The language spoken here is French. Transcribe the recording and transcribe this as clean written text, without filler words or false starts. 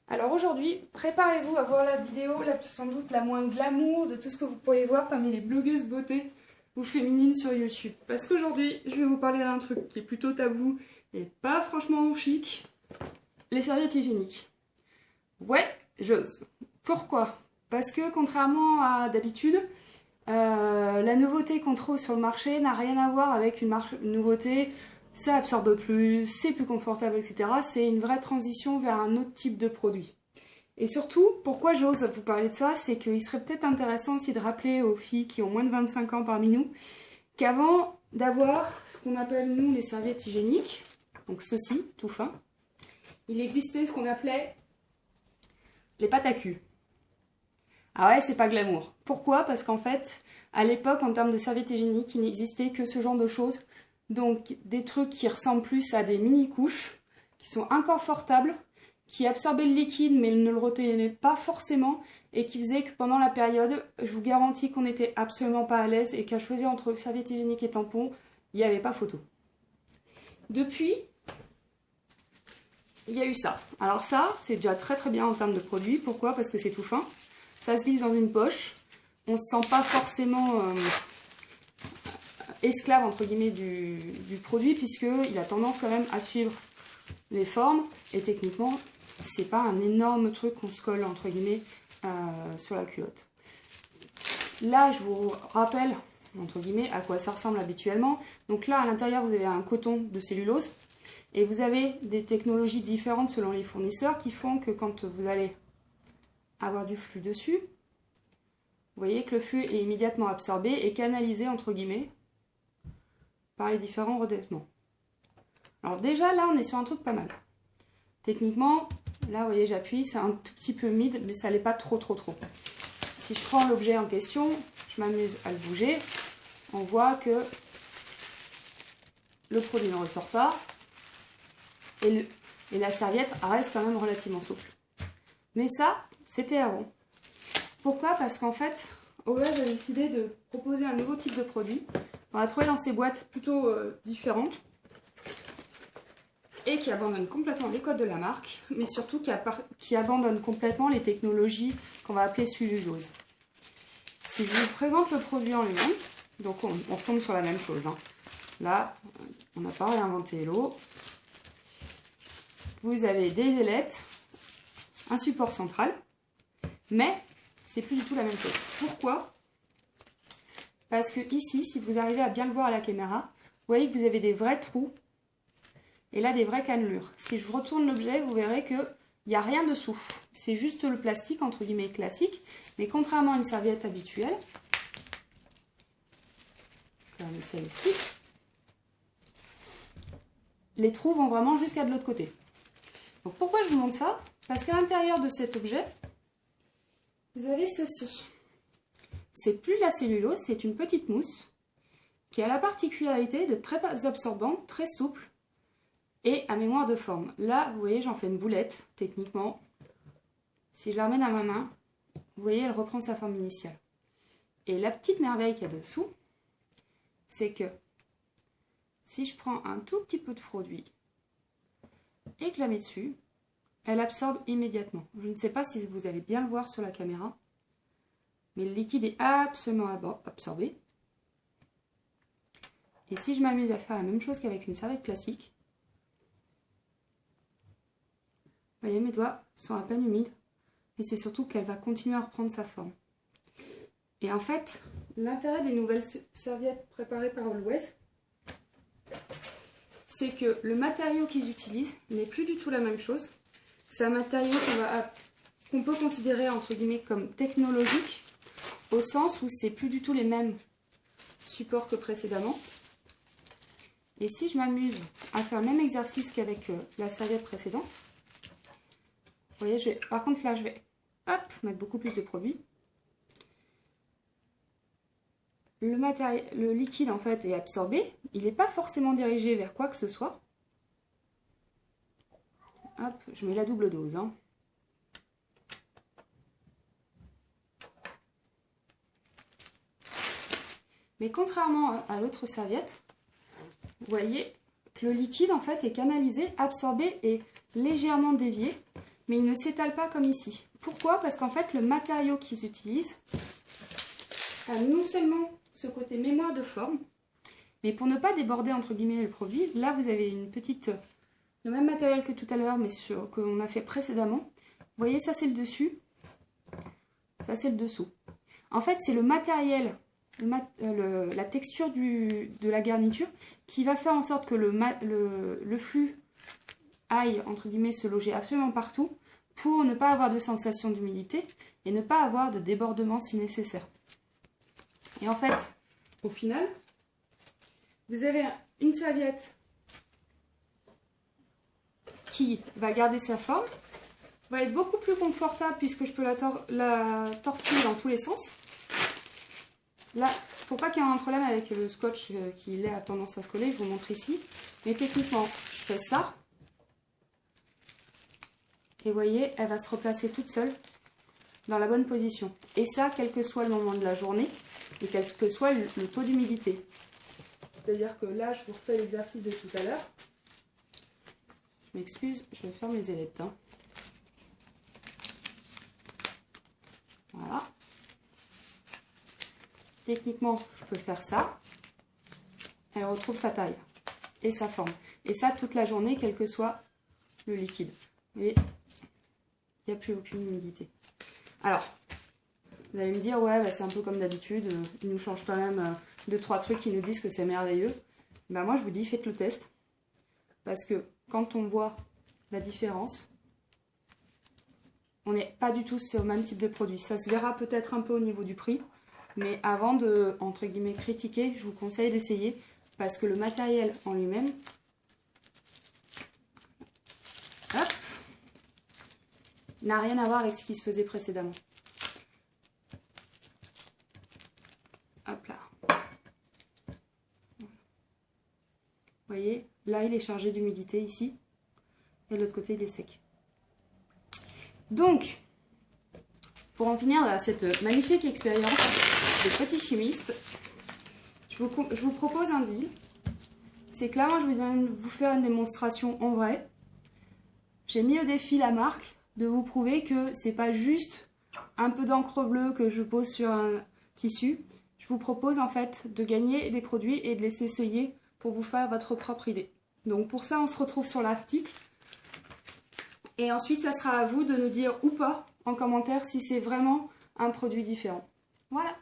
Alors aujourd'hui, préparez-vous à voir la vidéo sans doute la moins glamour de tout ce que vous pourriez voir parmi les blogueuses beauté ou féminines sur YouTube. Parce qu'aujourd'hui, je vais vous parler d'un truc qui est plutôt tabou et pas franchement chic, les serviettes hygiéniques. Ouais, j'ose. Pourquoi? Parce que contrairement à d'habitude, la nouveauté qu'on trouve sur le marché n'a rien à voir avec une nouveauté. Ça absorbe plus, c'est plus confortable, etc. C'est une vraie transition vers un autre type de produit. Et surtout, pourquoi j'ose vous parler de ça, c'est qu'il serait peut-être intéressant aussi de rappeler aux filles qui ont moins de 25 ans parmi nous, qu'avant d'avoir ce qu'on appelle nous les serviettes hygiéniques, donc ceci, tout fin, il existait ce qu'on appelait les pâtes à cul. Ah ouais, c'est pas glamour. Pourquoi? Parce qu'en fait, à l'époque, en termes de serviettes hygiéniques, il n'existait que ce genre de choses. Donc des trucs qui ressemblent plus à des mini-couches, qui sont inconfortables, qui absorbaient le liquide mais ne le retenaient pas forcément, et qui faisaient que pendant la période, je vous garantis qu'on n'était absolument pas à l'aise et qu'à choisir entre serviette hygiénique et tampon, il n'y avait pas photo. Depuis, il y a eu ça. Alors ça, c'est déjà très très bien en termes de produit. Pourquoi? Parce que c'est tout fin. Ça se glisse dans une poche. On ne se sent pas forcément esclave entre guillemets du produit, puisqu'il a tendance quand même à suivre les formes. Et techniquement, c'est pas un énorme truc qu'on se colle entre guillemets sur la culotte. Là, je vous rappelle entre guillemets à quoi ça ressemble habituellement. Donc là, à l'intérieur, vous avez un coton de cellulose. Et vous avez des technologies différentes selon les fournisseurs qui font que quand vous allez avoir du flux dessus, vous voyez que le flux est immédiatement absorbé et canalisé entre guillemets par les différents revêtements. Alors déjà là on est sur un truc pas mal. Techniquement, là vous voyez j'appuie, c'est un tout petit peu humide mais ça l'est pas trop. Si je prends l'objet en question, je m'amuse à le bouger, on voit que le produit ne ressort pas et la serviette reste quand même relativement souple. Mais ça, c'était avant. Pourquoi? Parce qu'en fait, Olas a décidé de proposer un nouveau type de produit. On va trouver dans ces boîtes plutôt différentes et qui abandonnent complètement les codes de la marque, mais surtout qui abandonnent complètement les technologies qu'on va appeler cellulose. Si je vous présente le produit en lui-même, donc on retombe sur la même chose. Hein. Là, on n'a pas réinventé l'eau. Vous avez des ailettes, un support central, mais c'est plus du tout la même chose. Pourquoi? Parce que ici, si vous arrivez à bien le voir à la caméra, vous voyez que vous avez des vrais trous et là des vraies cannelures. Si je retourne l'objet, vous verrez qu'il n'y a rien dessous. C'est juste le plastique, entre guillemets, classique. Mais contrairement à une serviette habituelle, comme celle-ci, les trous vont vraiment jusqu'à de l'autre côté. Donc pourquoi je vous montre ça? Parce qu'à l'intérieur de cet objet, vous avez ceci. C'est plus de la cellulose, c'est une petite mousse qui a la particularité d'être très absorbante, très souple et à mémoire de forme. Là, vous voyez, j'en fais une boulette, techniquement. Si je la ramène à ma main, vous voyez, elle reprend sa forme initiale. Et la petite merveille qu'il y a dessous, c'est que si je prends un tout petit peu de produit et que je la mets dessus, elle absorbe immédiatement. Je ne sais pas si vous allez bien le voir sur la caméra, mais le liquide est absolument absorbé. Et si je m'amuse à faire la même chose qu'avec une serviette classique, vous voyez, mes doigts sont à peine humides, et c'est surtout qu'elle va continuer à reprendre sa forme. Et en fait, l'intérêt des nouvelles serviettes préparées par Always, c'est que le matériau qu'ils utilisent n'est plus du tout la même chose. C'est un matériau qu'on peut considérer entre guillemets comme technologique, au sens où c'est plus du tout les mêmes supports que précédemment. Et si je m'amuse à faire le même exercice qu'avec la serviette précédente, vous voyez, par contre là je vais mettre beaucoup plus de produit. Le liquide en fait est absorbé, il n'est pas forcément dirigé vers quoi que ce soit. Hop, je mets la double dose. Hein. Mais contrairement à l'autre serviette, vous voyez que le liquide en fait est canalisé, absorbé et légèrement dévié mais il ne s'étale pas comme ici. Pourquoi? Parce qu'en fait, le matériau qu'ils utilisent a non seulement ce côté mémoire de forme, mais pour ne pas déborder entre guillemets le produit, là vous avez une petite, le même matériel que tout à l'heure, mais qu'on a fait précédemment. Vous voyez, ça c'est le dessus, ça c'est le dessous. En fait, c'est le matériel, la texture de la garniture qui va faire en sorte que le flux aille entre guillemets se loger absolument partout pour ne pas avoir de sensation d'humidité et ne pas avoir de débordement si nécessaire. Et en fait, au final, vous avez une serviette qui va garder sa forme, va être beaucoup plus confortable puisque je peux la tortiller dans tous les sens. Là, pour pas qu'il y ait un problème avec le scotch qui a tendance à se coller, je vous montre ici. Mais techniquement, je fais ça. Et vous voyez, elle va se replacer toute seule dans la bonne position. Et ça, quel que soit le moment de la journée et quel que soit le taux d'humidité. C'est-à-dire que là, je vous refais l'exercice de tout à l'heure. Je m'excuse, je ferme les ailettes. Hein. Voilà. Techniquement, je peux faire ça. Elle retrouve sa taille et sa forme. Et ça, toute la journée, quel que soit le liquide. Et il n'y a plus aucune humidité. Alors, vous allez me dire, ouais, bah, c'est un peu comme d'habitude. Ils nous changent quand même 2-3 trucs qui nous disent que c'est merveilleux. Bah, moi, je vous dis, faites le test. Parce que quand on voit la différence, on n'est pas du tout sur le même type de produit. Ça se verra peut-être un peu au niveau du prix. Mais avant de, entre guillemets, critiquer, je vous conseille d'essayer. Parce que le matériel en lui-même, n'a rien à voir avec ce qui se faisait précédemment. Hop là. Vous voyez, là il est chargé d'humidité ici. Et de l'autre côté il est sec. Donc, pour en finir à cette magnifique expérience de petit chimiste, je vous propose un deal. C'est que là, moi, je viens vous faire une démonstration en vrai. J'ai mis au défi la marque de vous prouver que c'est pas juste un peu d'encre bleue que je pose sur un tissu. Je vous propose en fait de gagner des produits et de les essayer pour vous faire votre propre idée. Donc pour ça, on se retrouve sur l'article. Et ensuite, ça sera à vous de nous dire ou pas en commentaire si c'est vraiment un produit différent. Voilà.